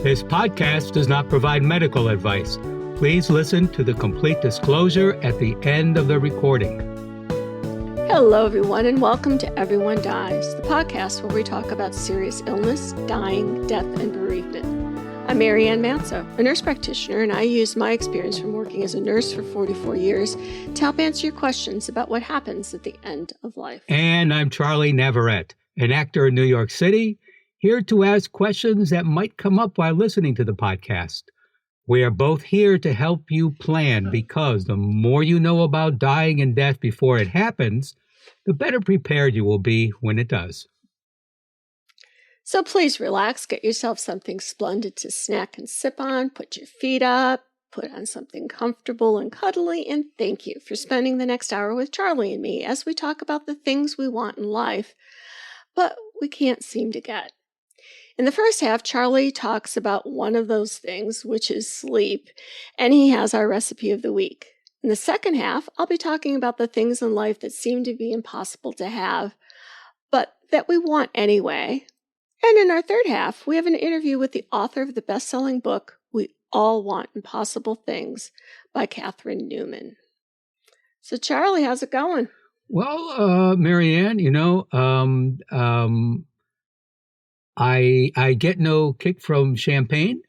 This podcast does not provide medical advice. Please listen to the complete disclosure at the end of the recording. Hello, everyone, and welcome to Everyone Dies, the podcast where we talk about serious illness, dying, death, and bereavement. I'm Mary Ann Manso, a nurse practitioner, and I use my experience from working as a nurse for 44 years to help answer your questions about what happens at the end of life. And I'm Charlie Navarrete, an actor in New York City, here to ask questions that might come up while listening to the podcast. We are both here to help you plan, because the more you know about dying and death before it happens, the better prepared you will be when it does. So please relax, get yourself something splendid to snack and sip on, put your feet up, put on something comfortable and cuddly, and thank you for spending the next hour with Charlie and me as we talk about the things we want in life, but we can't seem to get. In the first half, Charlie talks about one of those things, which is sleep, and he has our recipe of the week. In the second half, I'll be talking about the things in life that seem to be impossible to have, but that we want anyway. And in our third half, we have an interview with the author of the best-selling book, We All Want Impossible Things, by Catherine Newman. So, Charlie, how's it going? Well, Mary Ann, I get no kick from champagne.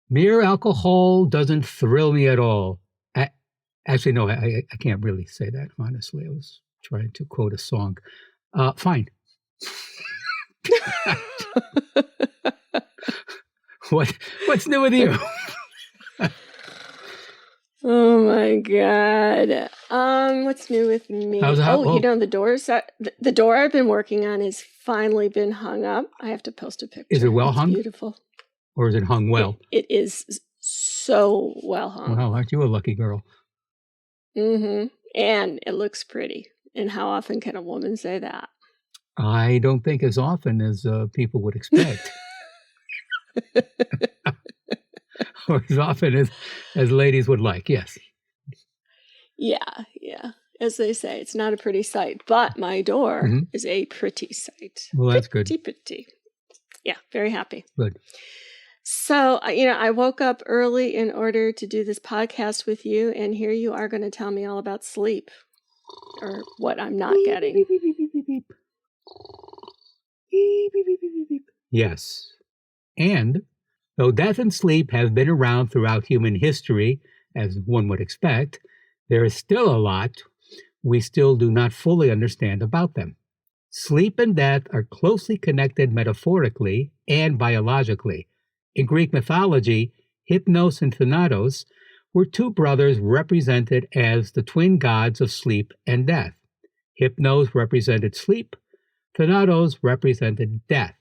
Mere alcohol doesn't thrill me at all. I can't really say that, honestly. I was trying to quote a song. Fine. What's new with you? Oh my God. What's new with me? The door I've been working on has finally been hung up. I have to post a picture. Is it well hung? Beautiful. Or is it hung well? It is so well hung. Well, aren't you a lucky girl? Mm-hmm. And it looks pretty. And how often can a woman say that? I don't think as often as people would expect. Or as often as ladies would like, yes. Yeah. As they say, it's not a pretty sight, but my door is a pretty sight. Well, that's good. Pretty. Yeah, very happy. Good. So, I woke up early in order to do this podcast with you, and here you are going to tell me all about sleep, or what I'm not getting. Beep, beep, beep, beep, beep, beep. Beep, beep, beep, beep, beep. Yes. And though death and sleep have been around throughout human history, as one would expect, there is still a lot we still do not fully understand about them. Sleep and death are closely connected metaphorically and biologically. In Greek mythology, Hypnos and Thanatos were two brothers represented as the twin gods of sleep and death. Hypnos represented sleep, Thanatos represented death.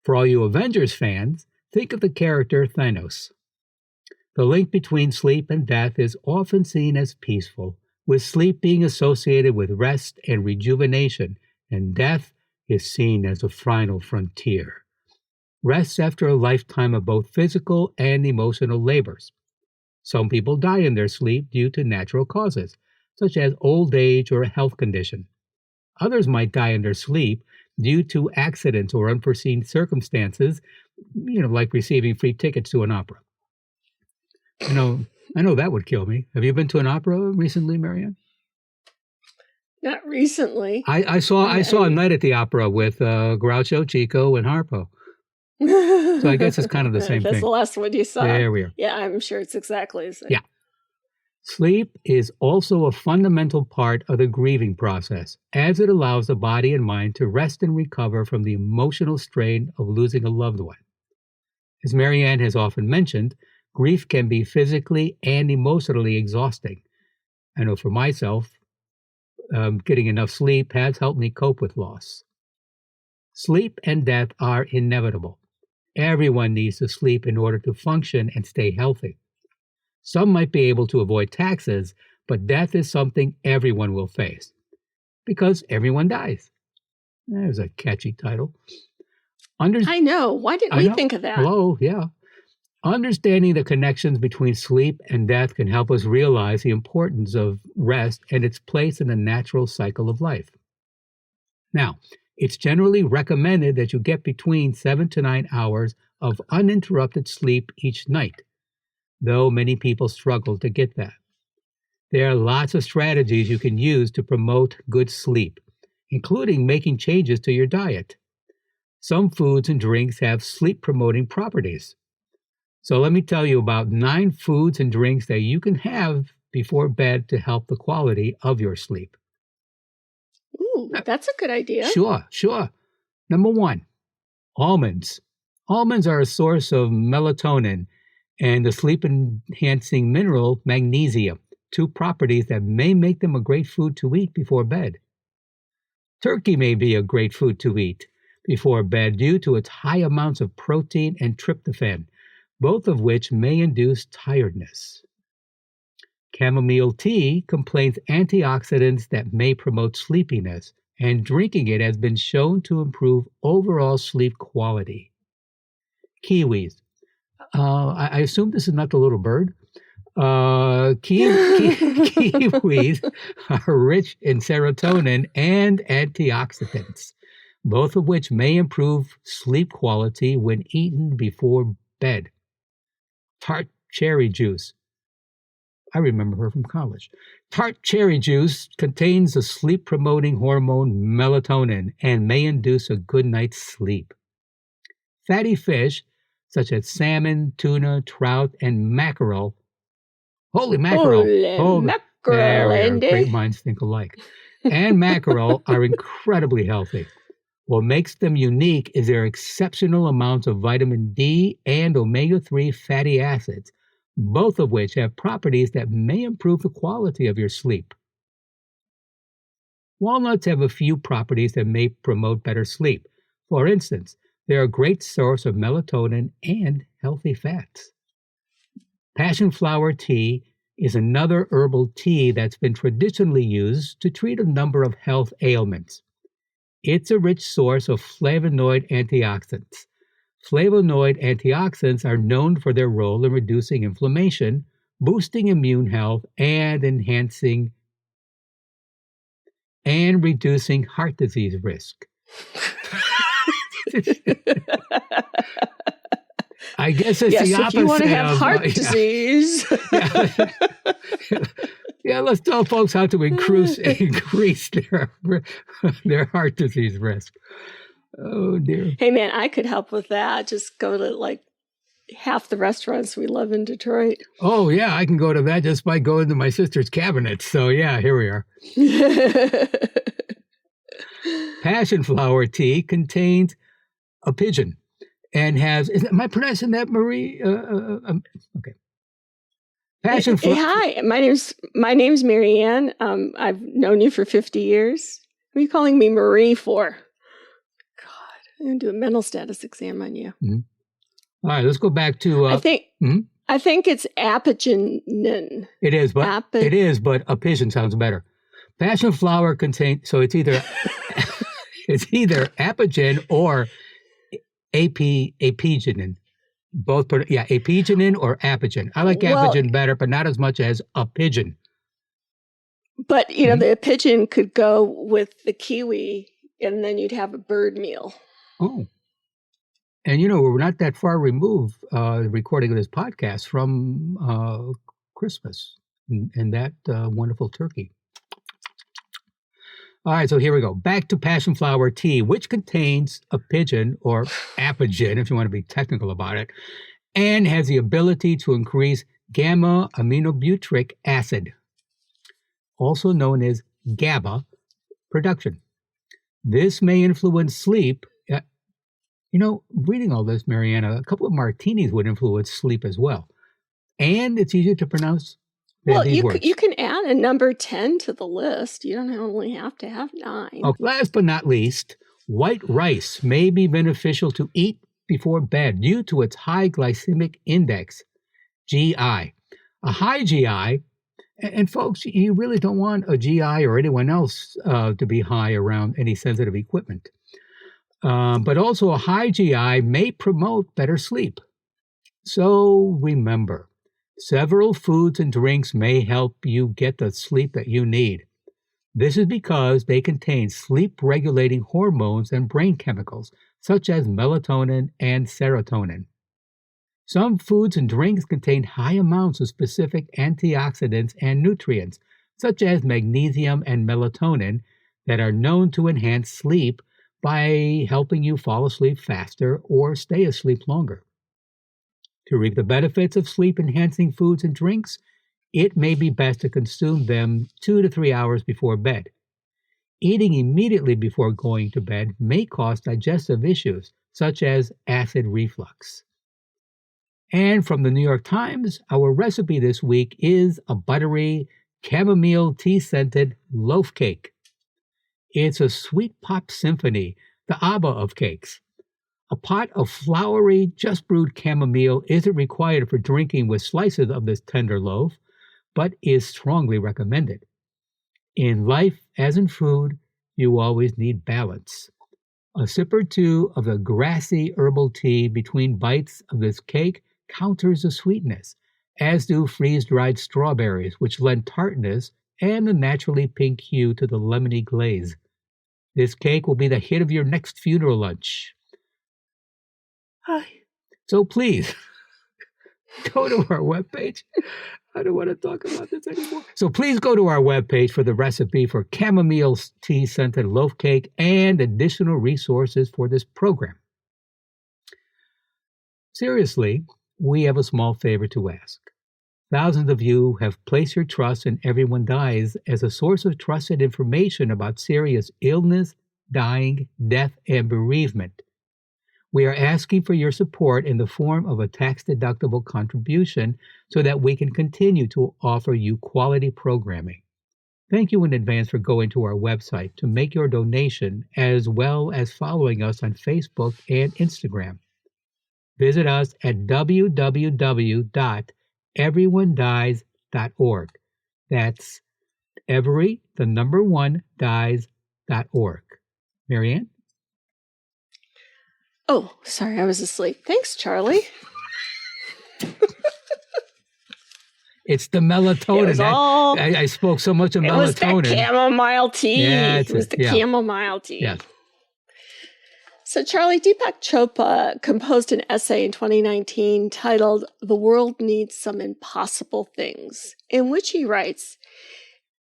For all you Avengers fans, think of the character Thanos. The link between sleep and death is often seen as peaceful, with sleep being associated with rest and rejuvenation, and death is seen as a final frontier. Rest after a lifetime of both physical and emotional labors. Some people die in their sleep due to natural causes, such as old age or a health condition. Others might die in their sleep due to accidents or unforeseen circumstances, like receiving free tickets to an opera. I know that would kill me. Have you been to an opera recently, Marianne? Not recently. I saw A Night at the Opera with Groucho, Chico, and Harpo. So I guess it's kind of the same thing. That's the last one you saw. There we are. Yeah, I'm sure it's exactly the same. Yeah. Sleep is also a fundamental part of the grieving process, as it allows the body and mind to rest and recover from the emotional strain of losing a loved one. As Marianne has often mentioned, grief can be physically and emotionally exhausting. I know for myself, getting enough sleep has helped me cope with loss. Sleep and death are inevitable. Everyone needs to sleep in order to function and stay healthy. Some might be able to avoid taxes, but death is something everyone will face, because everyone dies. There's a catchy title. I know. Why didn't we think of that? Hello, yeah. Understanding the connections between sleep and death can help us realize the importance of rest and its place in the natural cycle of life. Now, It's generally recommended that you get between 7 to 9 hours of uninterrupted sleep each night, though many people struggle to get that. There are lots of strategies you can use to promote good sleep, including making changes to your diet. Some foods and drinks have sleep-promoting properties. So let me tell you about 9 foods and drinks that you can have before bed to help the quality of your sleep. Ooh, that's a good idea. Sure. Number 1, almonds. Almonds are a source of melatonin and the sleep-enhancing mineral magnesium, 2 properties that may make them a great food to eat before bed. Turkey may be a great food to eat before bed due to its high amounts of protein and tryptophan, both of which may induce tiredness. Chamomile tea contains antioxidants that may promote sleepiness, and drinking it has been shown to improve overall sleep quality. Kiwis. I assume this is not the little bird. Kiwis are rich in serotonin and antioxidants, both of which may improve sleep quality when eaten before bed. Tart cherry juice. I remember her from college. Tart cherry juice contains the sleep-promoting hormone melatonin and may induce a good night's sleep. Fatty fish, such as salmon, tuna, trout, and mackerel. Holy mackerel! Mackerel, Andy. Great minds think alike. And mackerel are incredibly healthy. What makes them unique is their exceptional amounts of vitamin D and omega-3 fatty acids, both of which have properties that may improve the quality of your sleep. Walnuts have a few properties that may promote better sleep. For instance, they're a great source of melatonin and healthy fats. Passion flower tea is another herbal tea that's been traditionally used to treat a number of health ailments. It's a rich source of flavonoid antioxidants. Flavonoid antioxidants are known for their role in reducing inflammation, boosting immune health, and enhancing and reducing heart disease risk. I guess it's the opposite. If you want to have heart disease. Yeah, let's tell folks how to increase their heart disease risk. Oh, dear. Hey, man, I could help with that. Just go to like half the restaurants we love in Detroit. Oh, yeah, I can go to that just by going to my sister's cabinet. So, yeah, here we are. Passion flower tea contains a pigeon and has, am I pronouncing that, Marie? Okay. Passion flower. Hi, my name's Marianne. I've known you for 50 years. What are you calling me Marie for? God, I'm going to do a mental status exam on you. Mm-hmm. All right, let's go back to... I think it's apigenin. It is, but a pigeon sounds better. Passion flower contains, so it's either apigenin or apigenin. Both, apigenin or apigenin. I like apigenin better, but not as much as a pigeon. But, the pigeon could go with the kiwi, and then you'd have a bird meal. Oh. And, we're not that far removed, the recording of this podcast from Christmas and that wonderful turkey. All right, so here we go. Back to passion flower tea, which contains a pigeon, or apigenin, if you want to be technical about it, and has the ability to increase gamma-aminobutyric acid, also known as GABA, production. This may influence sleep. Reading all this, Mariana, a couple of martinis would influence sleep as well. And it's easier to pronounce. Well, you can add a number 10 to the list. You don't only have to have 9. Oh, last but not least, white rice may be beneficial to eat before bed due to its high glycemic index, GI. A high GI, and folks, you really don't want a GI or anyone else to be high around any sensitive equipment. But also a high GI may promote better sleep. So remember, several foods and drinks may help you get the sleep that you need. This is because they contain sleep-regulating hormones and brain chemicals, such as melatonin and serotonin. Some foods and drinks contain high amounts of specific antioxidants and nutrients, such as magnesium and melatonin, that are known to enhance sleep by helping you fall asleep faster or stay asleep longer. To reap the benefits of sleep-enhancing foods and drinks, it may be best to consume them 2 to 3 hours before bed. Eating immediately before going to bed may cause digestive issues, such as acid reflux. And from the New York Times, our recipe this week is a buttery, chamomile tea-scented loaf cake. It's a sweet pop symphony, the ABBA of cakes. A pot of floury, just brewed chamomile isn't required for drinking with slices of this tender loaf, but is strongly recommended. In life, as in food, you always need balance. A sip or two of the grassy herbal tea between bites of this cake counters the sweetness, as do freeze-dried strawberries, which lend tartness and a naturally pink hue to the lemony glaze. This cake will be the hit of your next funeral lunch. So please, go to our webpage. I don't want to talk about this anymore. So please go to our webpage for the recipe for chamomile tea-scented loaf cake and additional resources for this program. Seriously, we have a small favor to ask. Thousands of you have placed your trust in Everyone Dies as a source of trusted information about serious illness, dying, death, and bereavement. We are asking for your support in the form of a tax-deductible contribution so that we can continue to offer you quality programming. Thank you in advance for going to our website to make your donation, as well as following us on Facebook and Instagram. Visit us at www.everyonedies.org. That's dies.org. Marianne? Oh, sorry, I was asleep. Thanks, Charlie. It's the melatonin. I spoke so much of melatonin. It was the chamomile tea. Yeah, it was the chamomile tea. Yeah. So Charlie, Deepak Chopra composed an essay in 2019 titled "The World Needs Some Impossible Things," in which he writes,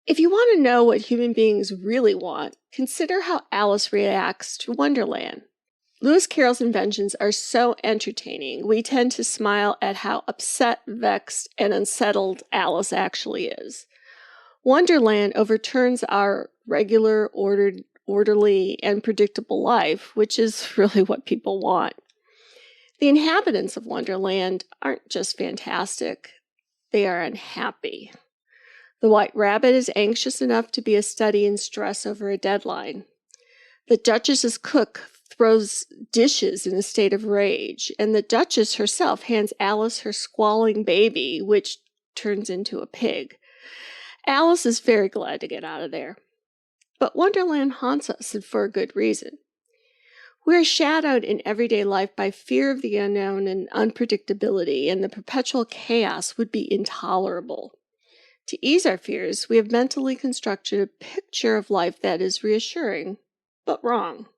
"If you want to know what human beings really want, consider how Alice reacts to Wonderland. Lewis Carroll's inventions are so entertaining, we tend to smile at how upset, vexed, and unsettled Alice actually is. Wonderland overturns our regular, orderly, and predictable life, which is really what people want. The inhabitants of Wonderland aren't just fantastic, they are unhappy. The White Rabbit is anxious enough to be a study in stress over a deadline. The Duchess's cook throws dishes in a state of rage, and the Duchess herself hands Alice her squalling baby, which turns into a pig. Alice is very glad to get out of there. But Wonderland haunts us, and for a good reason. We are shadowed in everyday life by fear of the unknown and unpredictability, and the perpetual chaos would be intolerable. To ease our fears, we have mentally constructed a picture of life that is reassuring, but wrong.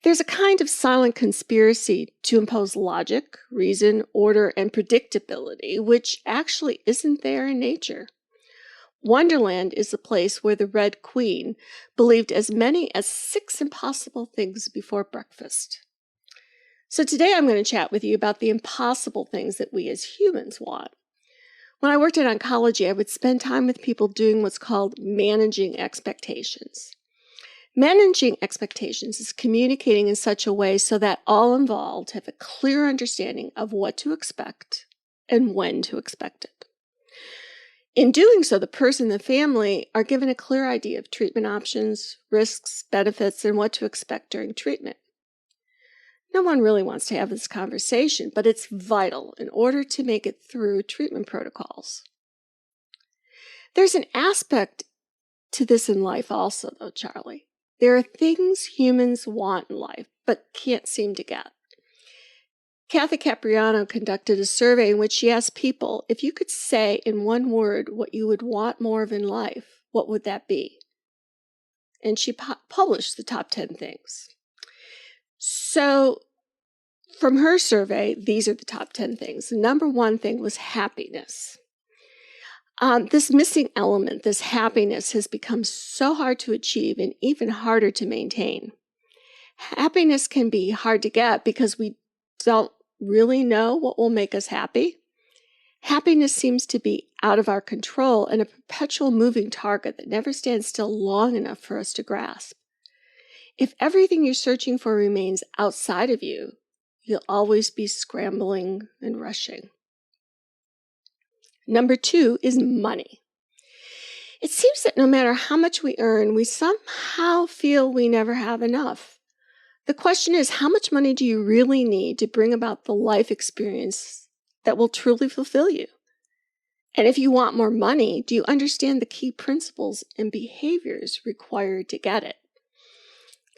There's a kind of silent conspiracy to impose logic, reason, order, and predictability, which actually isn't there in nature. Wonderland is the place where the Red Queen believed as many as 6 impossible things before breakfast. So today I'm going to chat with you about the impossible things that we as humans want. When I worked in oncology, I would spend time with people doing what's called managing expectations. Managing expectations is communicating in such a way so that all involved have a clear understanding of what to expect and when to expect it. In doing so, the person and the family are given a clear idea of treatment options, risks, benefits, and what to expect during treatment. No one really wants to have this conversation, but it's vital in order to make it through treatment protocols. There's an aspect to this in life also, though, Charlie. There are things humans want in life, but can't seem to get. Kathy Capriano conducted a survey in which she asked people, if you could say in one word what you would want more of in life, what would that be? and she published the top 10 things. So from her survey, these are the top 10 things. The number one thing was happiness. This missing element, this happiness, has become so hard to achieve and even harder to maintain. Happiness can be hard to get because we don't really know what will make us happy. Happiness seems to be out of our control and a perpetual moving target that never stands still long enough for us to grasp. If everything you're searching for remains outside of you, you'll always be scrambling and rushing. Number two is money. It seems that no matter how much we earn, we somehow feel we never have enough. The question is, how much money do you really need to bring about the life experience that will truly fulfill you? And if you want more money, do you understand the key principles and behaviors required to get it?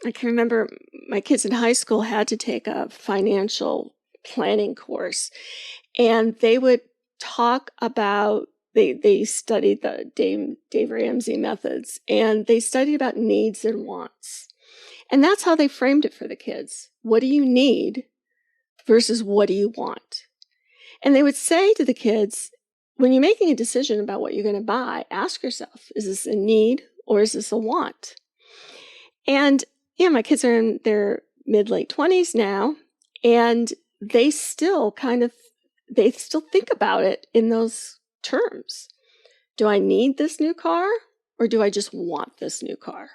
I can remember my kids in high school had to take a financial planning course, and they would talk about, they studied the Dave Ramsey methods, and they studied about needs and wants. And that's how they framed it for the kids. What do you need versus what do you want? And they would say to the kids, when you're making a decision about what you're going to buy, ask yourself, is this a need or is this a want? And yeah, my kids are in their mid-late 20s now, and they still think about it in those terms. Do I need this new car or do I just want this new car?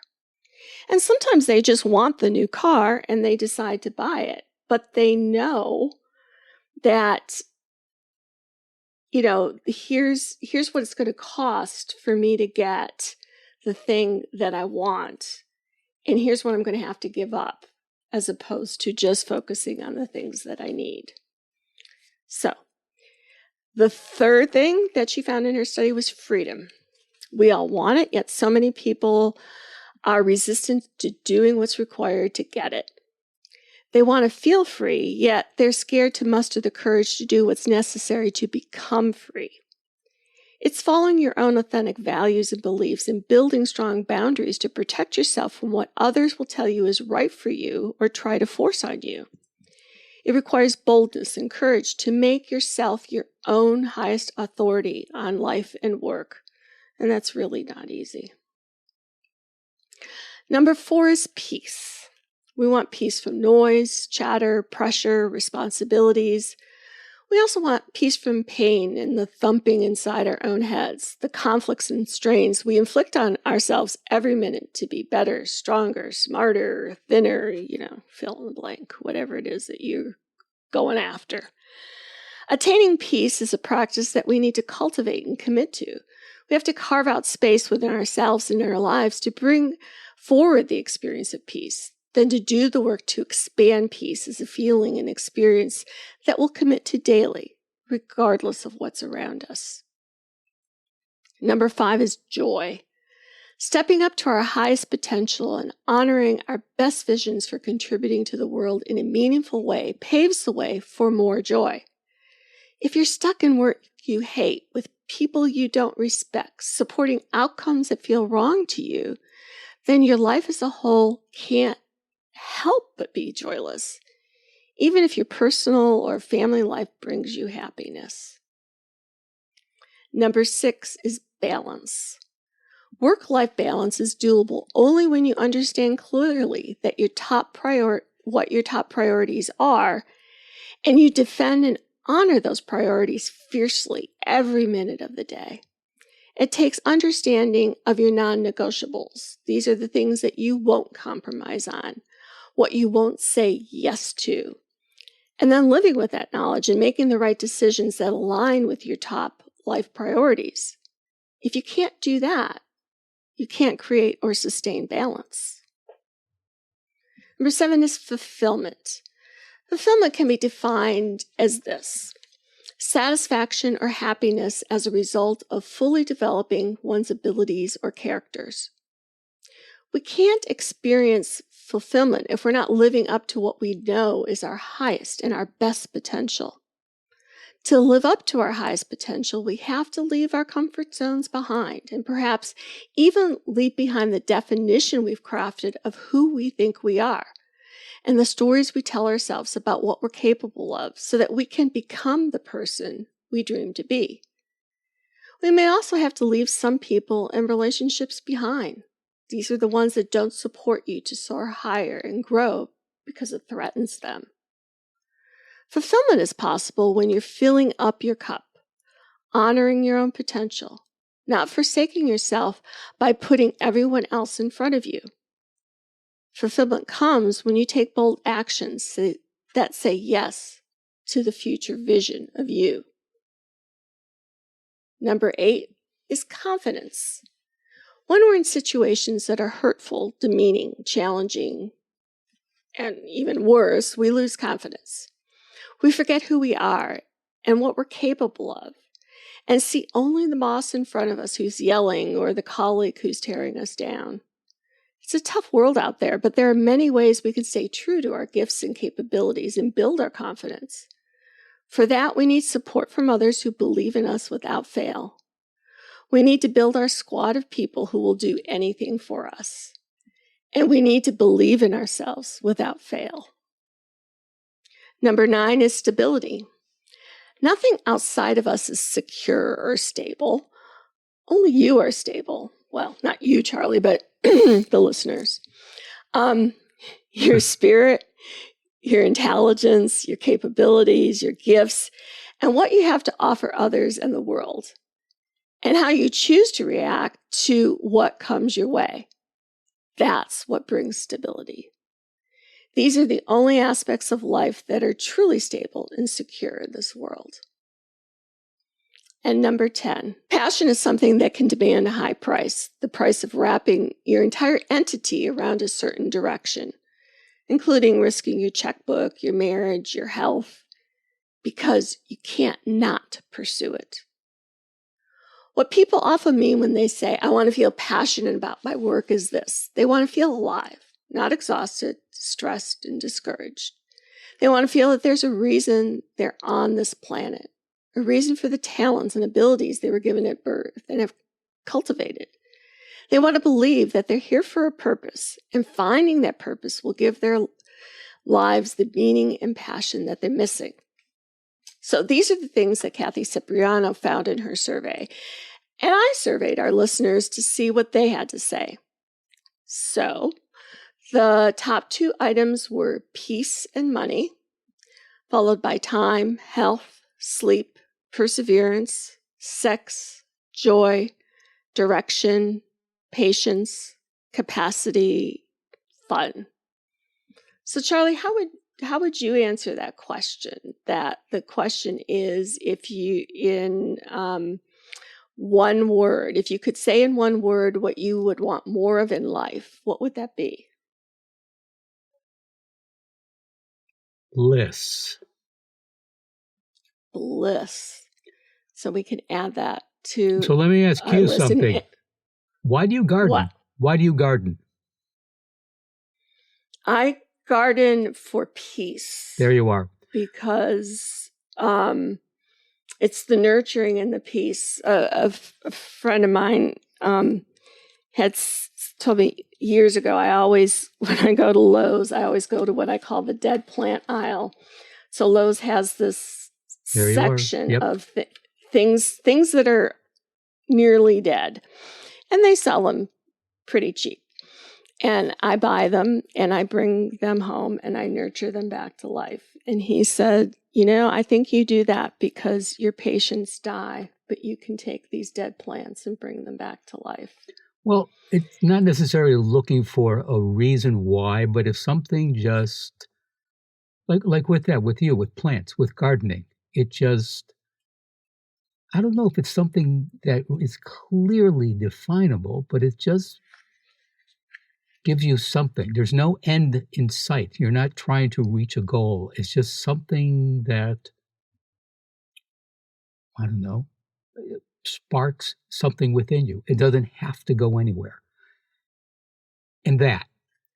And sometimes they just want the new car and they decide to buy it, but they know that, here's what it's going to cost for me to get the thing that I want. And here's what I'm going to have to give up, as opposed to just focusing on the things that I need. So, the third thing that she found in her study was freedom. We all want it, yet so many people are resistant to doing what's required to get it. They want to feel free, yet they're scared to muster the courage to do what's necessary to become free. It's following your own authentic values and beliefs and building strong boundaries to protect yourself from what others will tell you is right for you or try to force on you. It requires boldness and courage to make yourself your own highest authority on life and work, and that's really not easy. Number 4 is peace. We want peace from noise, chatter, pressure, responsibilities. We also want peace from pain and the thumping inside our own heads, the conflicts and strains we inflict on ourselves every minute to be better, stronger, smarter, thinner, fill in the blank, whatever it is that you're going after. Attaining peace is a practice that we need to cultivate and commit to. We have to carve out space within ourselves and in our lives to bring forward the experience of peace. Then to do the work to expand peace is a feeling and experience that we'll commit to daily, regardless of what's around us. Number 5 is joy. Stepping up to our highest potential and honoring our best visions for contributing to the world in a meaningful way paves the way for more joy. If you're stuck in work you hate, with people you don't respect, supporting outcomes that feel wrong to you, then your life as a whole can't help but be joyless, even if your personal or family life brings you happiness. Number 6 is balance. Work-life balance is doable only when you understand clearly that what your top priorities are, and you defend and honor those priorities fiercely every minute of the day. It takes understanding of your non-negotiables. These are the things that you won't compromise on, what you won't say yes to, and then living with that knowledge and making the right decisions that align with your top life priorities. If you can't do that, you can't create or sustain balance. Number 7 is fulfillment. Fulfillment can be defined as this: satisfaction or happiness as a result of fully developing one's abilities or characters. We can't experience fulfillment if we're not living up to what we know is our highest and our best potential. To live up to our highest potential, we have to leave our comfort zones behind and perhaps even leave behind the definition we've crafted of who we think we are and the stories we tell ourselves about what we're capable of so that we can become the person we dream to be. We may also have to leave some people and relationships behind. These are the ones that don't support you to soar higher and grow because it threatens them. Fulfillment is possible when you're filling up your cup, honoring your own potential, not forsaking yourself by putting everyone else in front of you. Fulfillment comes when you take bold actions that say yes to the future vision of you. Number 8 is confidence. When we're in situations that are hurtful, demeaning, challenging, and even worse, we lose confidence. We forget who we are and what we're capable of, and see only the boss in front of us who's yelling or the colleague who's tearing us down. It's a tough world out there, but there are many ways we can stay true to our gifts and capabilities and build our confidence. For that, we need support from others who believe in us without fail. We need to build our squad of people who will do anything for us. And we need to believe in ourselves without fail. Number 9 is stability. Nothing outside of us is secure or stable. Only you are stable. Well, not you, Charlie, but the listeners. Your spirit, your intelligence, your capabilities, your gifts, and what you have to offer others and the world, and how you choose to react to what comes your way. That's what brings stability. These are the only aspects of life that are truly stable and secure in this world. And number 10, passion is something that can demand a high price, the price of wrapping your entire entity around a certain direction, including risking your checkbook, your marriage, your health, because you can't not pursue it. What people often mean when they say, I want to feel passionate about my work is this. They want to feel alive, not exhausted, stressed, and discouraged. They want to feel that there's a reason they're on this planet, a reason for the talents and abilities they were given at birth and have cultivated. They want to believe that they're here for a purpose, and finding that purpose will give their lives the meaning and passion that they're missing. So these are the things that Kathy Cipriano found in her survey. And I surveyed our listeners to see what they had to say. So the top 2 items were peace and money, followed by time, health, sleep, perseverance, sex, joy, direction, patience, capacity, fun. So Charlie, how would you answer that question? That the question is, if you in one word, if you could say in one word what you would want more of in life, what would that be? Bliss. Bliss. So we can add that to. So let me ask you something. Why do you garden? What? Why do you garden? I garden for peace. There you are. Because it's the nurturing and the peace. A friend of mine had told me years ago, when I go to Lowe's, I always go to what I call the dead plant aisle. So Lowe's has this section of things that are nearly dead, and they sell them pretty cheap. And I buy them and I bring them home and I nurture them back to life. And he said, I think you do that because your patients die, but you can take these dead plants and bring them back to life. Well, it's not necessarily looking for a reason why, but if something just, like with you, with plants, with gardening, it just, I don't know if it's something that is clearly definable, but it just gives you something. There's no end in sight. You're not trying to reach a goal. It's just something that, I don't know, sparks something within you. It doesn't have to go anywhere. And that,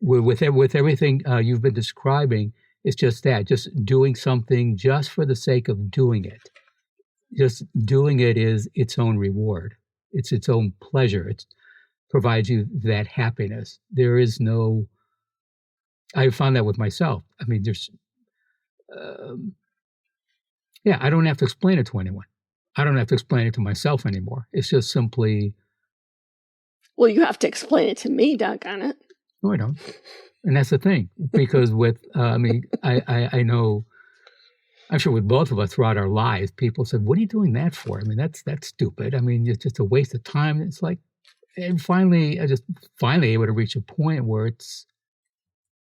with everything you've been describing, it's just that, just doing something just for the sake of doing it. just doing it is its own reward. It's its own pleasure. It provides you that happiness. There is no, I found that with myself. I mean, um, yeah, I don't have to explain it to anyone. I don't have to explain it to myself anymore. It's just simply, Well, you have to explain it to me, doggone it. no, I don't. And that's the thing, because with, I know, I'm sure with both of us throughout our lives, people said, what are you doing that for? I mean, that's stupid. I mean, it's just a waste of time. It's like, and finally, I just finally able to reach a point where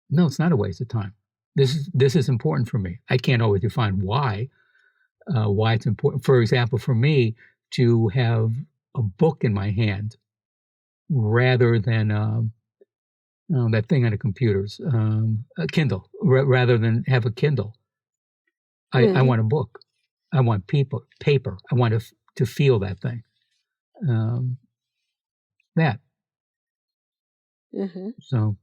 no, it's not a waste of time. This is important for me. I can't always define why it's important. For example, for me to have a book in my hand rather than that thing on the computers, a Kindle, rather than have a Kindle. I want a book. I want paper. I want to feel that thing. That. So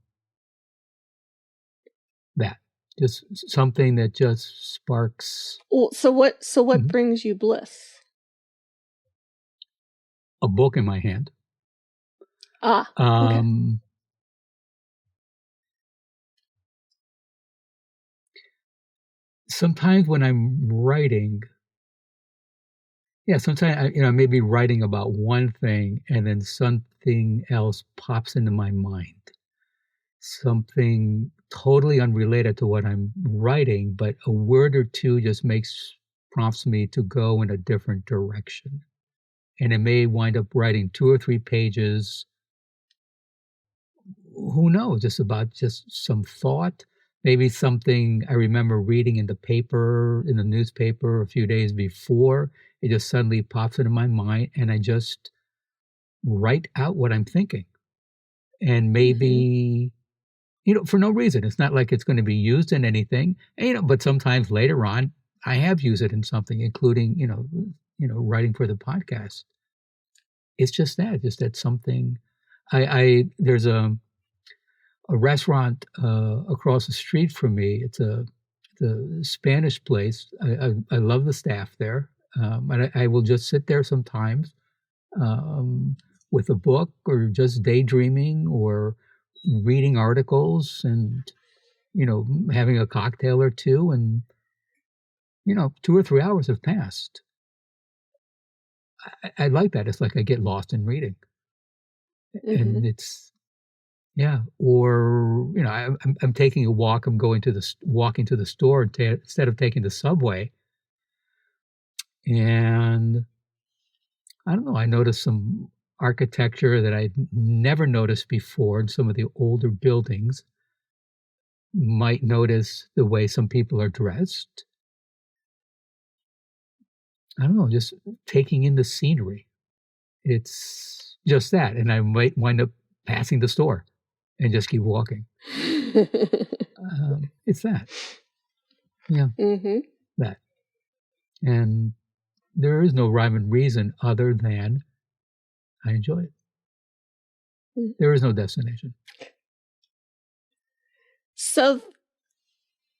that. Just something that just sparks. Well, so what brings you bliss? A book in my hand. Okay. Sometimes when I'm writing, sometimes I may be writing about one thing and then something else pops into my mind. Something totally unrelated to what I'm writing, but a word or two just prompts me to go in a different direction. And it may wind up writing 2 or 3 pages. Who knows? Just some thought. Maybe something I remember reading in the newspaper a few days before. It just suddenly pops into my mind, and I just write out what I'm thinking. And maybe, for no reason. It's not like it's going to be used in anything. And, but sometimes later on, I have used it in something, including, writing for the podcast. It's just that something. There's a restaurant across the street from me. It's a Spanish place. I love the staff there, and I will just sit there sometimes with a book or just daydreaming or reading articles and having a cocktail or two, and 2 or 3 hours have passed. I like that. It's like I get lost in reading, and it's. Yeah, or I'm taking a walk. I'm walking to the store instead of taking the subway, and I don't know. I noticed some architecture that I'd never noticed before in some of the older buildings. Might notice the way some people are dressed. I don't know, just taking in the scenery. It's just that, and I might wind up passing the store and just keep walking. It's that. Yeah. That. And there is no rhyme and reason other than I enjoy it. There is no destination. So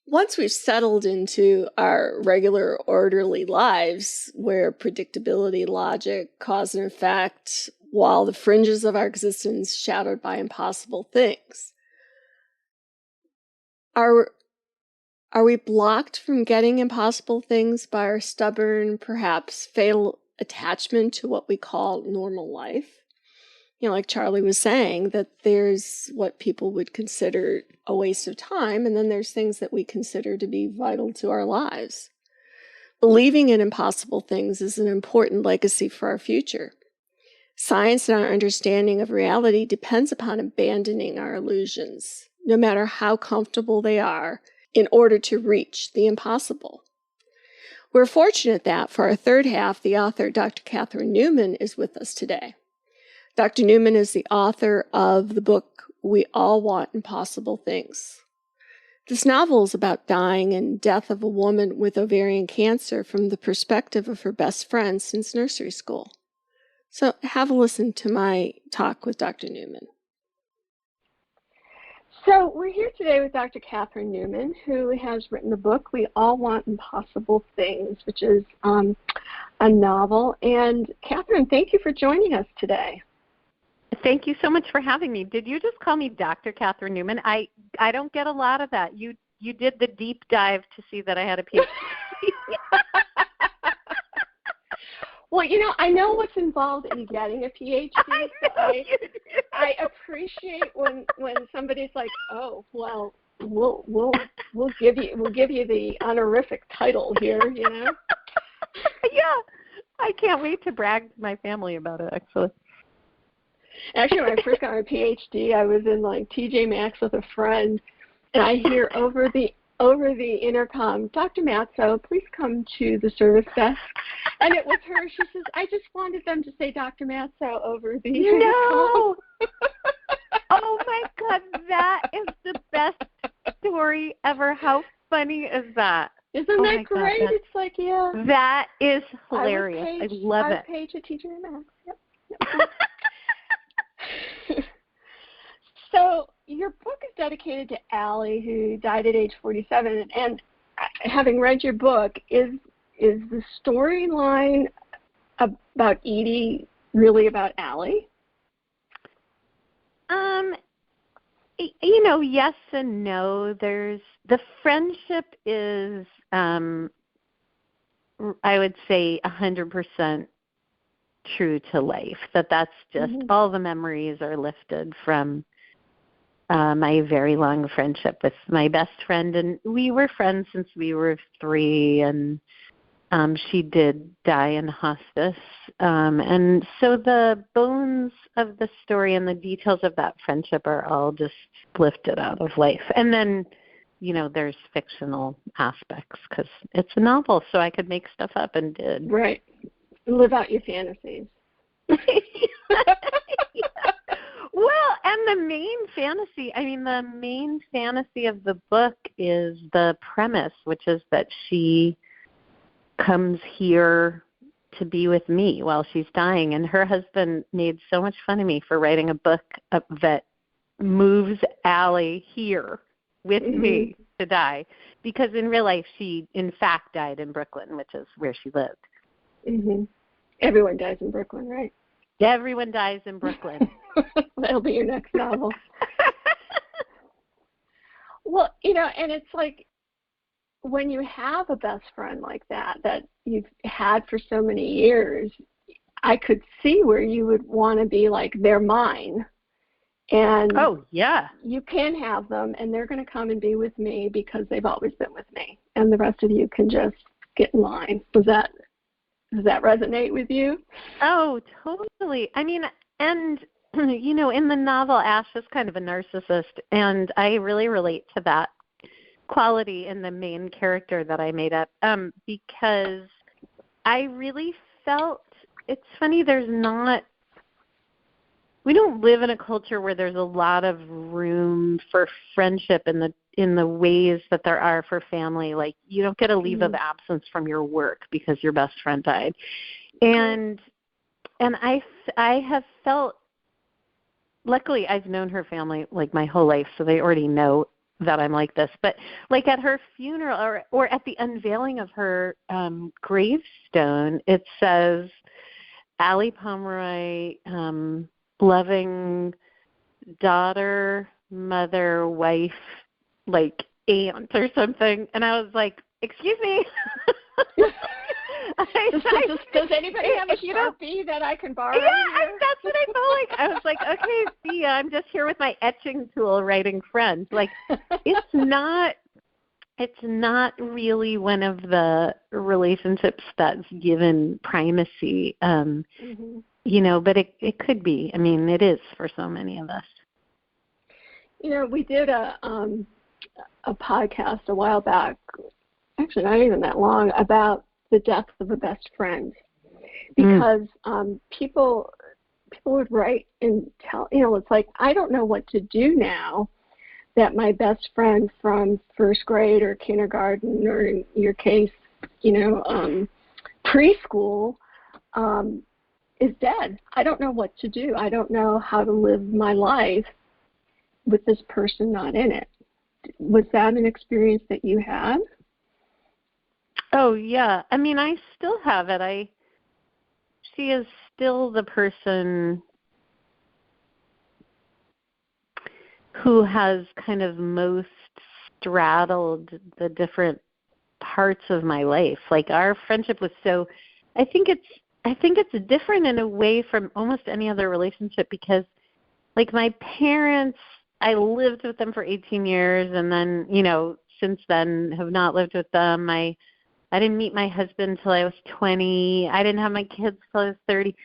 once we've settled into our regular orderly lives where predictability, logic, cause and effect, while the fringes of our existence shadowed by impossible things, are we blocked from getting impossible things by our stubborn, perhaps fatal attachment to what we call normal life? Like Charlie was saying, that there's what people would consider a waste of time, and then there's things that we consider to be vital to our lives. Believing in impossible things is an important legacy for our future. Science and our understanding of reality depends upon abandoning our illusions, no matter how comfortable they are, in order to reach the impossible. We're fortunate that, for our third half, the author, Dr. Catherine Newman, is with us today. Dr. Newman is the author of the book, We All Want Impossible Things. This novel is about dying and death of a woman with ovarian cancer from the perspective of her best friend since nursery school. So have a listen to my talk with Dr. Newman. So we're here today with Dr. Catherine Newman, who has written the book, We All Want Impossible Things, which is a novel. And Catherine, thank you for joining us today. Thank you so much for having me. Did you just call me Dr. Catherine Newman? I don't get a lot of that. You did the deep dive to see that I had a PhD. Well, I know what's involved in getting a PhD. I appreciate when somebody's like, "Oh, well, we'll give you the honorific title here," Yeah, I can't wait to brag to my family about it. Actually, when I first got my PhD, I was in like TJ Maxx with a friend, and I hear over the intercom, "Dr. Matzo, please come to the service desk." And it was her. She says, "I just wanted them to say Dr. Matzo over the intercom." No! Oh my God, that is the best story ever. How funny is that? Isn't that great? It's like, yeah. That is hilarious. I love it. I was paid to TJ Maxx. Yep. So your book is dedicated to Allie, who died at age 47. And having read your book, is the storyline about Edie really about Allie? Yes and no. The friendship is, I would say, 100% true to life. That's just all the memories are lifted from my very long friendship with my best friend, and we were friends since we were 3, and she did die in hospice, and so the bones of the story and the details of that friendship are all just lifted out of life. And then there's fictional aspects because it's a novel, so I could make stuff up and did. Right. Live out your fantasies. Well, and the main fantasy of the book is the premise, which is that she comes here to be with me while she's dying. And her husband made so much fun of me for writing a book that moves Allie here with me to die, because in real life she, in fact, died in Brooklyn, which is where she lived. Mm-hmm. Everyone dies in Brooklyn, right? Everyone dies in Brooklyn. That'll be your next novel. Well, and it's like when you have a best friend like that you've had for so many years, I could see where you would want to be like, they're mine. And oh, yeah. You can have them, and they're going to come and be with me because they've always been with me. And the rest of you can just get in line. Does that resonate with you? Oh, totally. I mean, and, in the novel, Ash is kind of a narcissist, and I really relate to that quality in the main character that I made up, because I really felt, it's funny, we don't live in a culture where there's a lot of room for friendship in the ways that there are for family. Like, you don't get a leave of absence from your work because your best friend died. And I have felt, luckily I've known her family like my whole life, so they already know that I'm like this. But like at her funeral or at the unveiling of her gravestone, it says, Allie Pomeroy, loving daughter, mother, wife, like aunt or something. And I was like, excuse me. Does anybody have a Sharpie that I can borrow? Yeah, that's what I felt like. I was like, okay, see, I'm just here with my etching tool writing friends. Like, it's not really one of the relationships that's given primacy, but it could be. I mean, it is for so many of us. We did a podcast a while back, actually not even that long, about the death of a best friend, because people would write and tell, it's like, I don't know what to do now that my best friend from first grade or kindergarten, or in your case, preschool, is dead. I don't know what to do. I don't know how to live my life with this person not in it. Was that an experience that you had? Oh, yeah. I mean, I still have it. she is still the person who has kind of most straddled the different parts of my life. Like our friendship was so, I think it's different in a way from almost any other relationship because like my parents, I lived with them for 18 years and then, since then have not lived with them. I didn't meet my husband till I was 20. I didn't have my kids till I was 30.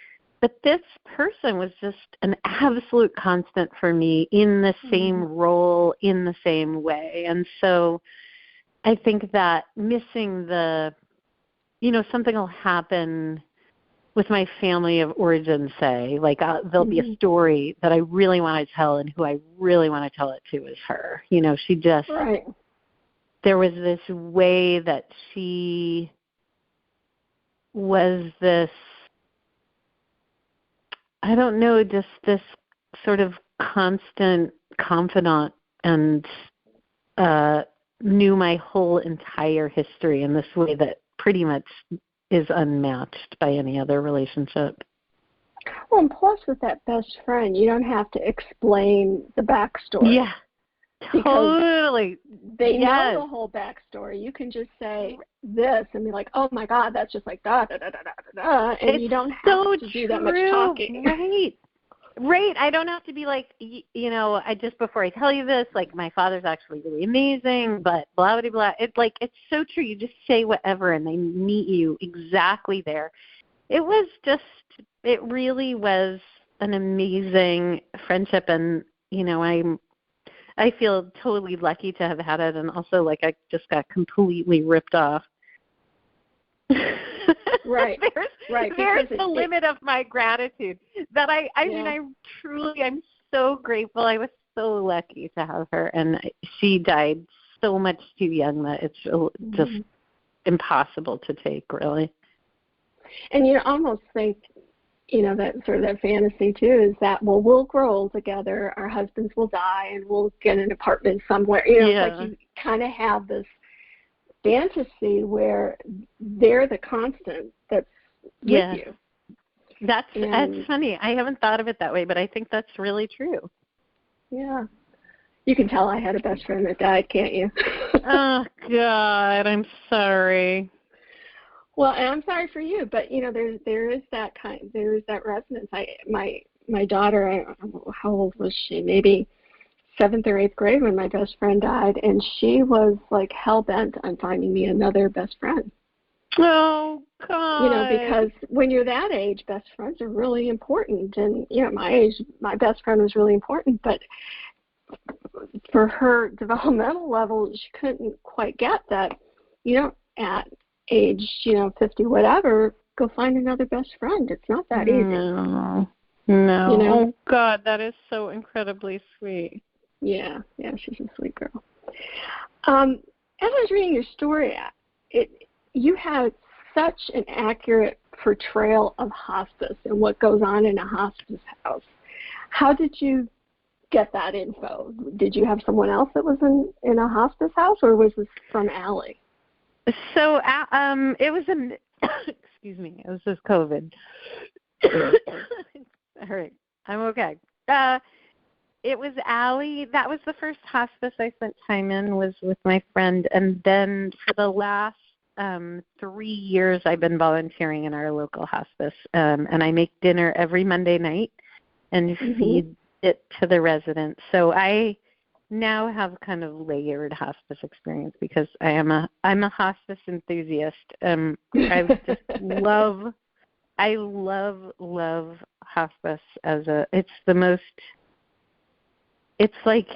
But this person was just an absolute constant for me in the same role, in the same way. And so I think that missing something will happen with my family of origin, say, like there'll be a story that I really want to tell and who I really want to tell it to is her. She just, Right. There was this way that she was this, I don't know, just this sort of constant confidant and knew my whole entire history in this way that pretty much is unmatched by any other relationship. Well, and plus with that best friend, you don't have to explain the backstory. Yeah, totally. They know the whole backstory. You can just say this and be like, oh my God, that's just like da da da da da da, and you don't have to do that much talking. Right. I don't have to be like, I just before I tell you this, like my father's actually really amazing, but blah, blah, blah. It's like, it's so true. You just say whatever and they meet you exactly there. It really was an amazing friendship. And, I feel totally lucky to have had it. And also like, I just got completely ripped off. Right. There's the limit of my gratitude that I'm so grateful. I was so lucky to have her, and she died so much too young that it's just impossible to take, really. And you almost think, that sort of that fantasy too is that, well, we'll grow old together, our husbands will die, and we'll get an apartment somewhere. It's like you kind of have this fantasy where they're the constant that's with you. That's funny. I haven't thought of it that way, but I think that's really true. Yeah. You can tell I had a best friend that died, can't you? Oh, God, I'm sorry. Well, and I'm sorry for you, but, there is that resonance. My daughter, how old was she? Maybe 7th or 8th grade when my best friend died, and she was like hell-bent on finding me another best friend. Oh, God. Because when you're that age, best friends are really important. And, my age, my best friend was really important, but for her developmental level, she couldn't quite get that, at age, 50, whatever, go find another best friend. It's not that easy. No. Oh, God, that is so incredibly sweet. Yeah, she's a sweet girl. As I was reading your story, you had such an accurate portrayal of hospice and what goes on in a hospice house. How did you get that info? Did you have someone else that was in a hospice house, or was this from Allie? So it was excuse me, it was just COVID. All right, I'm okay. It was Allie. That was the first hospice I spent time in, was with my friend. And then for the last 3 years, I've been volunteering in our local hospice. And I make dinner every Monday night and feed it to the residents. So I now have kind of layered hospice experience because I'm a hospice enthusiast. I just love hospice it's like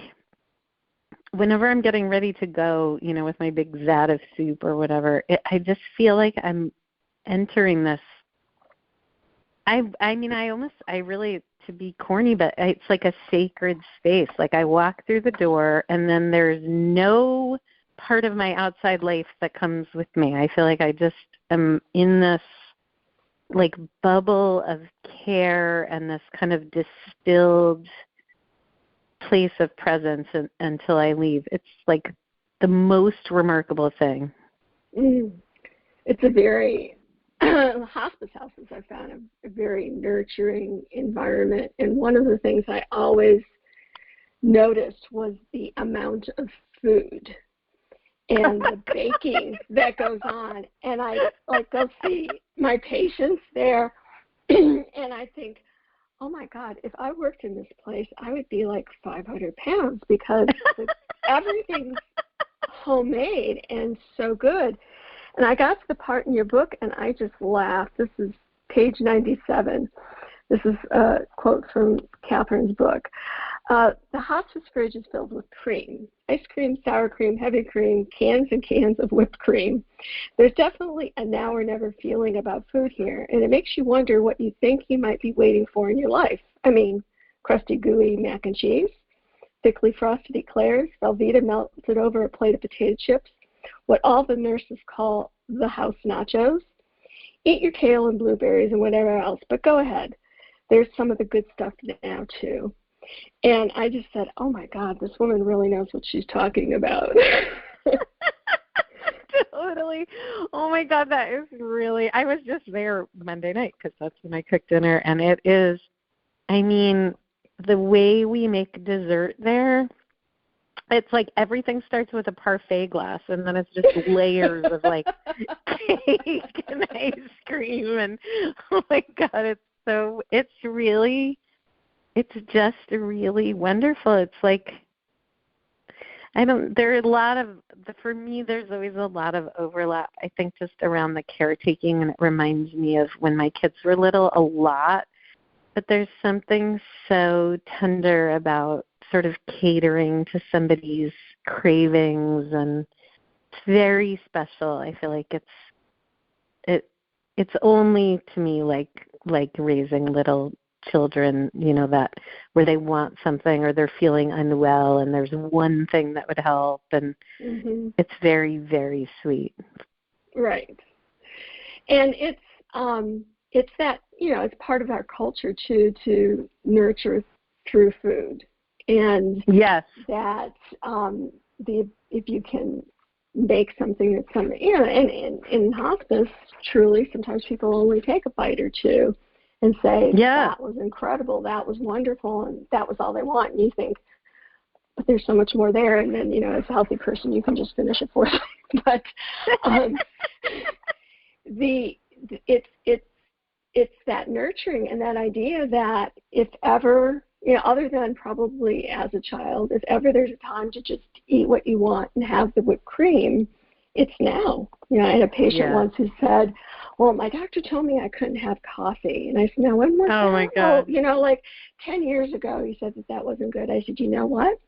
whenever I'm getting ready to go, with my big vat of soup or whatever, I just feel like I'm entering this. I really, to be corny, but it's like a sacred space. Like I walk through the door and then there's no part of my outside life that comes with me. I feel like I just am in this like bubble of care and this kind of distilled place of presence until I leave. It's like the most remarkable thing. It's a very hospice houses I found a very nurturing environment. And one of the things I always noticed was the amount of food and the baking that goes on. And I go see my patients there and I think, oh my God, if I worked in this place, I would be like 500 pounds because everything's homemade and so good. And I got to the part in your book and I just laughed. This is page 97. This is a quote from Catherine's book. The hospice fridge is filled with cream, ice cream, sour cream, heavy cream, cans and cans of whipped cream. There's definitely a now or never feeling about food here, and it makes you wonder what you think you might be waiting for in your life. I mean, crusty, gooey mac and cheese, thickly frosted eclairs, Velveeta melted over a plate of potato chips, what all the nurses call the house nachos. Eat your kale and blueberries and whatever else, but go ahead. There's some of the good stuff now, too. And I just said, oh, my God, this woman really knows what she's talking about. Totally. Oh, my God, that is really – I was just there Monday night because that's when I cooked dinner. And it is – I mean, the way we make dessert there, it's like everything starts with a parfait glass, and then it's just layers of, like, cake and ice cream. And, oh, my God, it's really – it's just really wonderful. It's like, there are a lot of, for me, there's always a lot of overlap, I think, just around the caretaking, and it reminds me of when my kids were little a lot. But there's something so tender about sort of catering to somebody's cravings, and it's very special. I feel like it's only to me like raising little children, that where they want something or they're feeling unwell and there's one thing that would help, and it's very, very sweet. Right. And it's that, it's part of our culture too, to nurture through food. And yes, that if you can make something that's something, and in hospice, truly, sometimes people only take a bite or two and say, that was incredible, that was wonderful, and that was all they want. And you think, but there's so much more there. And then, as a healthy person, you can just finish it for them. But it's that nurturing and that idea that if ever, other than probably as a child, if ever there's a time to just eat what you want and have the whipped cream, it's now. I had a patient once who said, well, my doctor told me I couldn't have coffee. And I said, now when was that? Oh, my God. Like 10 years ago, he said that wasn't good. I said, you know what?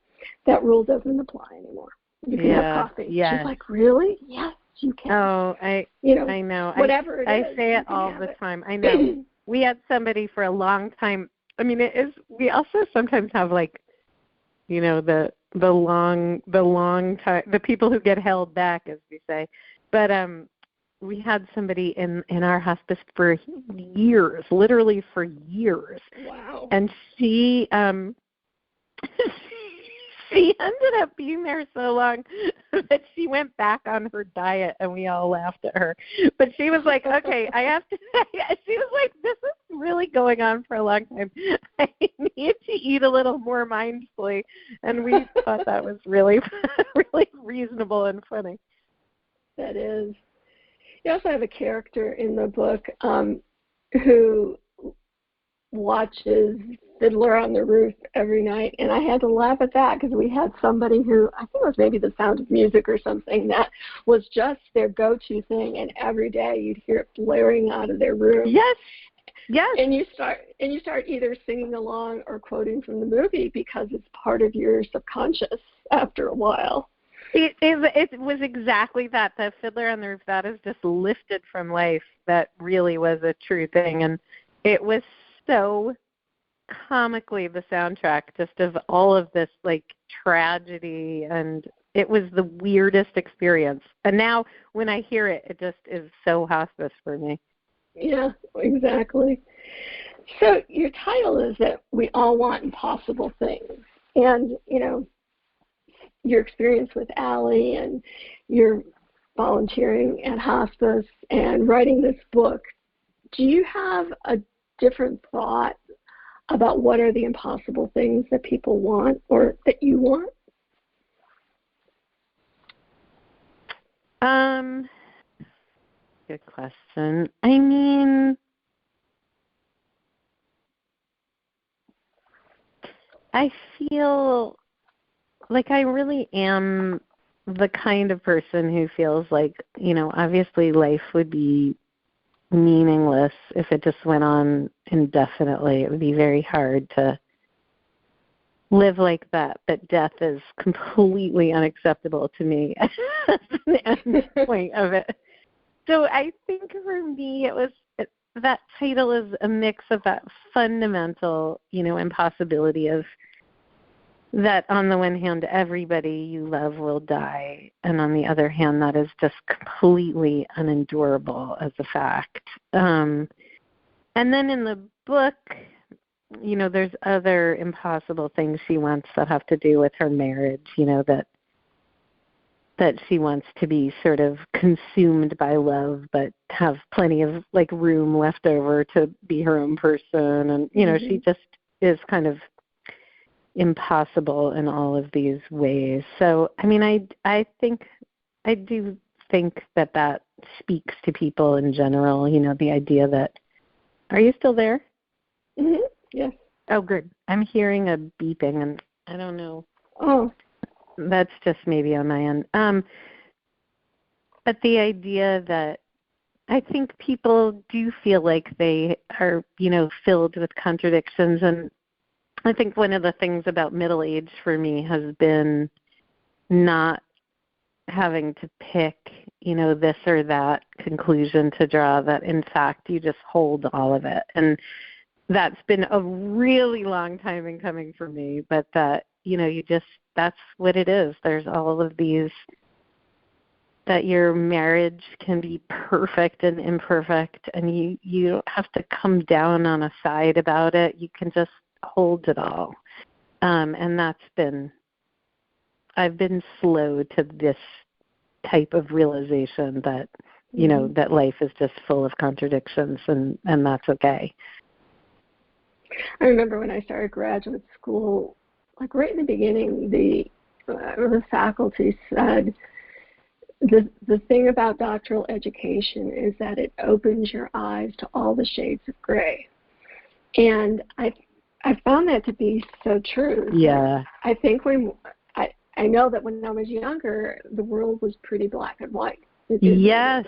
That rule doesn't apply anymore. You can have coffee. She's like, really? Yes, you can. Oh, I know. Whatever I say it all the time. I know. We had somebody for a long time. I mean, we also sometimes have the long time, the people who get held back, as we say. But we had somebody in our hospice for years, literally for years. Wow. And she she ended up being there so long that she went back on her diet, and we all laughed at her. But she was like, okay, I have to – she was like, this is really going on for a long time. I need to eat a little more mindfully. And we thought that was really, really reasonable and funny. That is. You also have a character in the book who watches Fiddler on the Roof every night, and I had to laugh at that because we had somebody who, I think it was maybe The Sound of Music or something, that was just their go-to thing, and every day you'd hear it blaring out of their room. Yes. And you start either singing along or quoting from the movie because it's part of your subconscious after a while. It was exactly that. The Fiddler on the Roof, that is just lifted from life. That really was a true thing, and it was so comically the soundtrack just of all of this tragedy, and it was the weirdest experience. And now when I hear it, it just is so hospice for me. Yeah, exactly. So your title is that we all want impossible things, and your experience with Allie and your volunteering at hospice and writing this book, do you have a different thought about what are the impossible things that people want or that you want? Good question. I mean, I feel like I really am the kind of person who feels like, obviously life would be meaningless if it just went on indefinitely. It would be very hard to live like that, but death is completely unacceptable to me as an end point of it. So I think for me that title is a mix of that fundamental, impossibility of that on the one hand, everybody you love will die, and on the other hand, that is just completely unendurable as a fact. And then in the book, there's other impossible things she wants that have to do with her marriage, that she wants to be sort of consumed by love, but have plenty of room left over to be her own person. And, she just is kind of impossible in all of these ways. So, I mean, I do think that speaks to people in general, the idea that, are you still there? Mm-hmm. Yes. Oh, good. I'm hearing a beeping, and I don't know. Oh. That's just maybe on my end. But the idea that I think people do feel like they are, filled with contradictions. And I think one of the things about middle age for me has been not having to pick, this or that conclusion to draw, that in fact you just hold all of it. And that's been a really long time in coming for me, but that, that's what it is. There's all of these, that your marriage can be perfect and imperfect, and you don't have to come down on a side about it. You can just hold it all. And I've been slow to this type of realization that, that life is just full of contradictions, and that's okay. I remember when I started graduate school, right in the beginning, the faculty said, the thing about doctoral education is that it opens your eyes to all the shades of gray. And I found that to be so true. Yeah. I think I know that when I was younger, the world was pretty black and white. Yes.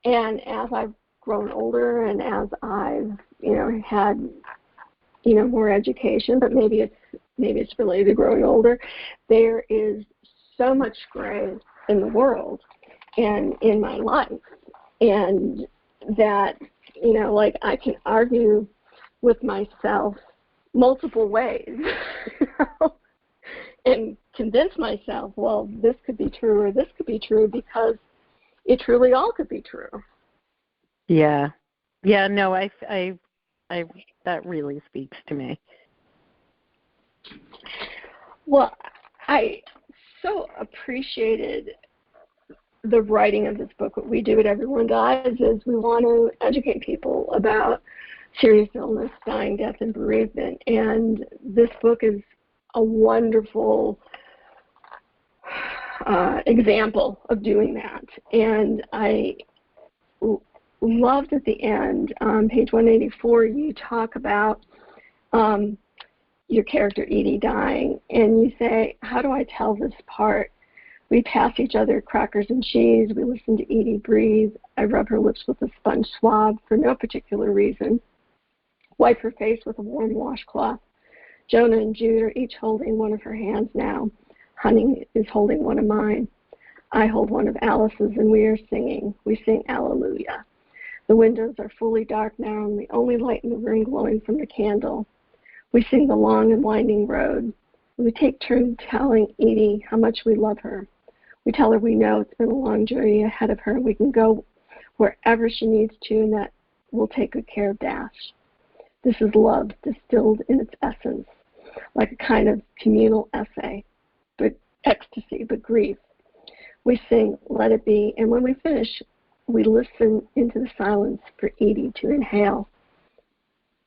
And as I've grown older and as I've, had, more education, but maybe it's related to growing older, there is so much gray in the world and in my life. And that, I can argue with myself multiple ways, and convince myself, well, this could be true or this could be true, because it truly all could be true. Yeah. Yeah, no, I that really speaks to me. Well, I so appreciated the writing of this book. What we do at Everyone Dies is we want to educate people about serious illness, dying, death, and bereavement. And this book is a wonderful example of doing that. And I loved at the end, page 184, you talk about your character Edie dying, and you say, how do I tell this part? We pass each other crackers and cheese. We listen to Edie breathe. I rub her lips with a sponge swab for no particular reason. Wipe her face with a warm washcloth. Jonah and Jude are each holding one of her hands now. Honey is holding one of mine. I hold one of Alice's, and we are singing. We sing Alleluia. The windows are fully dark now, and the only light in the room glowing from the candle. We sing the long and winding road. We take turns telling Edie how much we love her. We tell her we know it's been a long journey ahead of her. We can go wherever she needs to, and that we'll take good care of Dash. This is love distilled in its essence, like a kind of communal essay, but ecstasy, but grief. We sing Let It Be, and when we finish, we listen into the silence for Edie to inhale.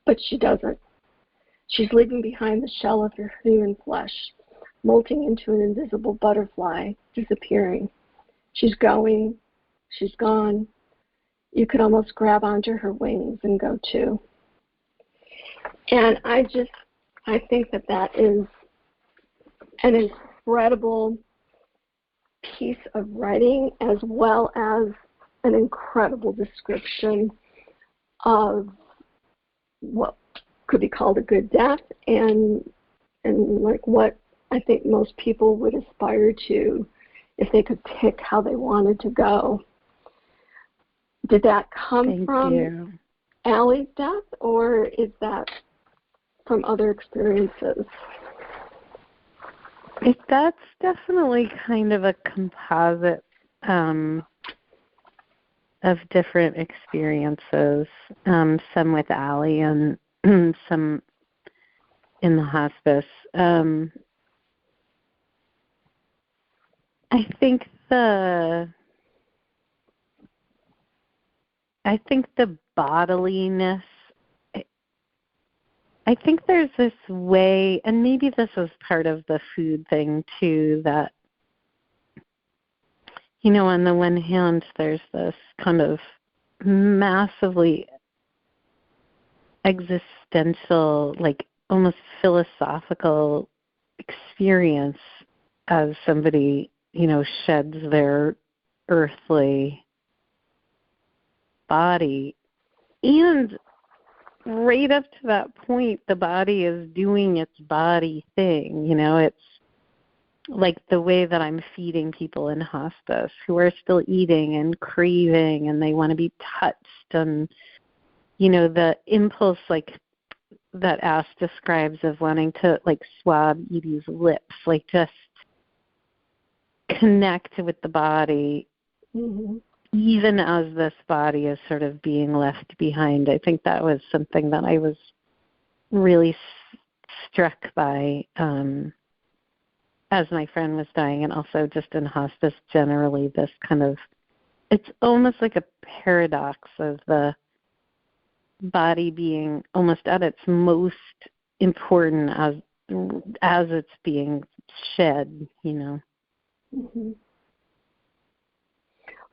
But she doesn't. She's leaving behind the shell of her human flesh, molting into an invisible butterfly, disappearing. She's going. She's gone. You could almost grab onto her wings and go too. And I think that is an incredible piece of writing, as well as an incredible description of what could be called a good death, and like what I think most people would aspire to if they could pick how they wanted to go. Did that come from Allie's death, or is that from other experiences? That's definitely kind of a composite of different experiences, some with Allie and some in the hospice. I think the bodiliness, I think there's this way, and maybe this is part of the food thing too, that, you know, on the one hand, there's this kind of massively existential, like almost philosophical experience as somebody, you know, sheds their earthly body. And right up to that point, the body is doing its body thing. You know, it's like the way that I'm feeding people in hospice who are still eating and craving, and they want to be touched. And, you know, the impulse, like that Ash describes, of wanting to like swab Edie's lips, like just connect with the body, even as this body is sort of being left behind. I think that was something that I was really struck by as my friend was dying, and also just in hospice generally, this kind of, it's almost like a paradox of the body being almost at its most important as it's being shed, you know. Mm-hmm.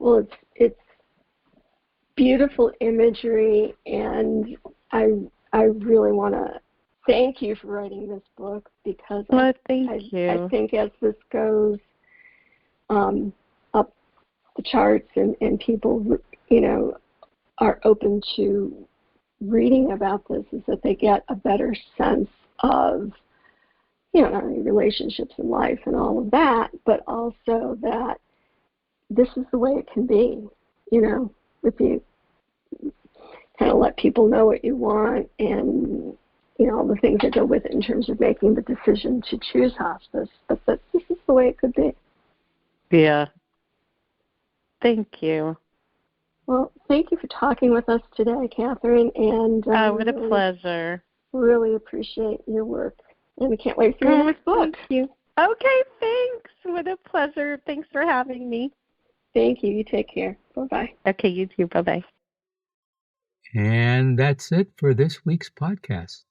Well, it's beautiful imagery, and I really want to thank you for writing this book, because I think as this goes up the charts and people, you know, are open to reading about this, is that they get a better sense of, you know, not only relationships in life and all of that, but also that this is the way it can be, you know, if you kind of let people know what you want, and, you know, all the things that go with it in terms of making the decision to choose hospice, but that this is the way it could be. Yeah. Thank you. Well, thank you for talking with us today, Catherine, and what a pleasure. Really appreciate your work, and I can't wait for your next book. Thank you. Okay, thanks. What a pleasure. Thanks for having me. Thank you. You take care. Bye-bye. Okay, you too. Bye-bye. And that's it for this week's podcast.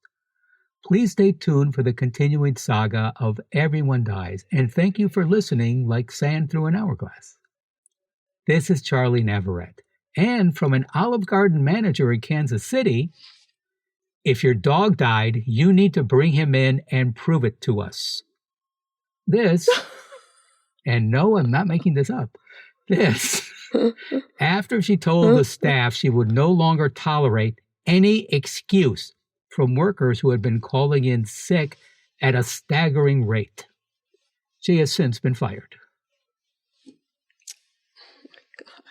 Please stay tuned for the continuing saga of Everyone Dies, and thank you for listening like sand through an hourglass. This is Charlie Navarrete, and from an Olive Garden manager in Kansas City, if your dog died, you need to bring him in and prove it to us. This, and no, I'm not making this up, this, after she told the staff she would no longer tolerate any excuse from workers who had been calling in sick at a staggering rate. She has since been fired. God.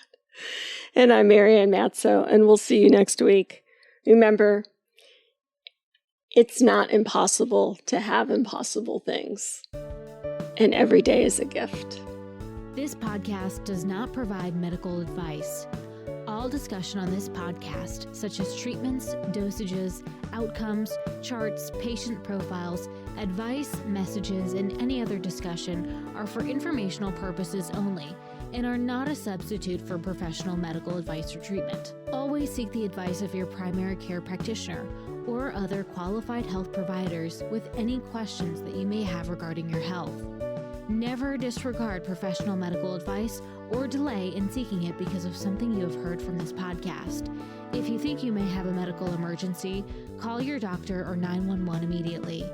And I'm Marianne Matzo, and we'll see you next week. Remember, it's not impossible to have impossible things, and every day is a gift. This podcast does not provide medical advice. All discussion on this podcast, such as treatments, dosages, outcomes, charts, patient profiles, advice, messages, and any other discussion, are for informational purposes only and are not a substitute for professional medical advice or treatment. Always seek the advice of your primary care practitioner or other qualified health providers with any questions that you may have regarding your health. Never disregard professional medical advice or delay in seeking it because of something you have heard from this podcast. If you think you may have a medical emergency, call your doctor or 911 immediately.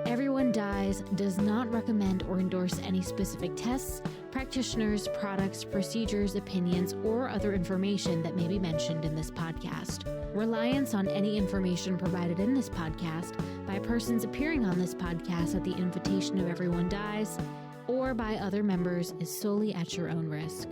Everyone Dies does not recommend or endorse any specific tests, practitioners, products, procedures, opinions, or other information that may be mentioned in this podcast. Reliance on any information provided in this podcast by persons appearing on this podcast at the invitation of Everyone Dies or by other members is solely at your own risk.